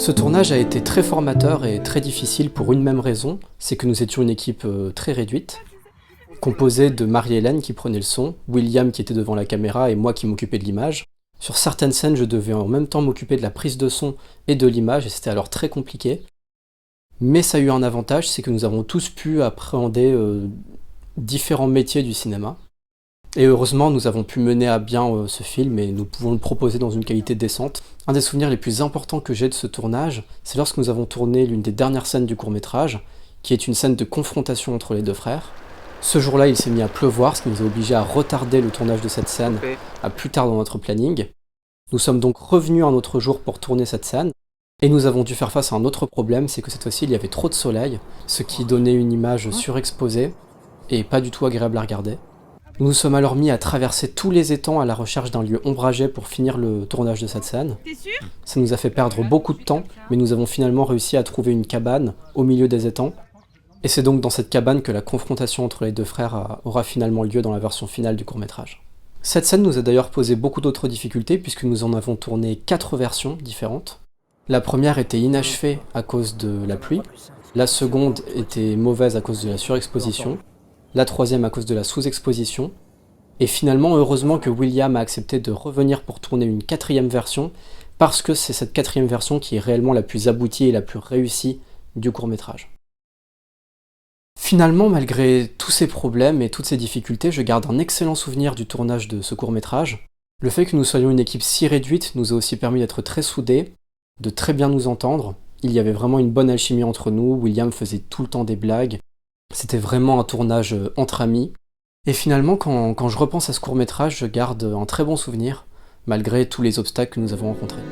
Ce tournage a été très formateur et très difficile pour une même raison, c'est que nous étions une équipe très réduite, composée de Marie-Hélène qui prenait le son, William qui était devant la caméra et moi qui m'occupais de l'image. Sur certaines scènes, je devais en même temps m'occuper de la prise de son et de l'image, et c'était alors très compliqué. Mais ça a eu un avantage, c'est que nous avons tous pu appréhender différents métiers du cinéma. Et heureusement, nous avons pu mener à bien ce film et nous pouvons le proposer dans une qualité décente. Un des souvenirs les plus importants que j'ai de ce tournage, c'est lorsque nous avons tourné l'une des dernières scènes du court-métrage, qui est une scène de confrontation entre les deux frères. Ce jour-là, il s'est mis à pleuvoir, ce qui nous a obligés à retarder le tournage de cette scène à plus tard dans notre planning. Nous sommes donc revenus un autre jour pour tourner cette scène, et nous avons dû faire face à un autre problème, c'est que cette fois-ci, il y avait trop de soleil, ce qui donnait une image surexposée et pas du tout agréable à regarder. Nous nous sommes alors mis à traverser tous les étangs à la recherche d'un lieu ombragé pour finir le tournage de cette scène. Ça nous a fait perdre beaucoup de temps, mais nous avons finalement réussi à trouver une cabane au milieu des étangs. Et c'est donc dans cette cabane que la confrontation entre les deux frères aura finalement lieu dans la version finale du court-métrage. Cette scène nous a d'ailleurs posé beaucoup d'autres difficultés puisque nous en avons tourné 4 versions différentes. La première était inachevée à cause de la pluie, la seconde était mauvaise à cause de la surexposition, la troisième à cause de la sous-exposition, et finalement, heureusement que William a accepté de revenir pour tourner une 4e version, parce que c'est cette 4e version qui est réellement la plus aboutie et la plus réussie du court-métrage. Finalement, malgré tous ces problèmes et toutes ces difficultés, je garde un excellent souvenir du tournage de ce court-métrage. Le fait que nous soyons une équipe si réduite nous a aussi permis d'être très soudés, de très bien nous entendre. Il y avait vraiment une bonne alchimie entre nous, William faisait tout le temps des blagues. C'était vraiment un tournage entre amis. Et finalement, quand je repense à ce court-métrage, je garde un très bon souvenir, malgré tous les obstacles que nous avons rencontrés.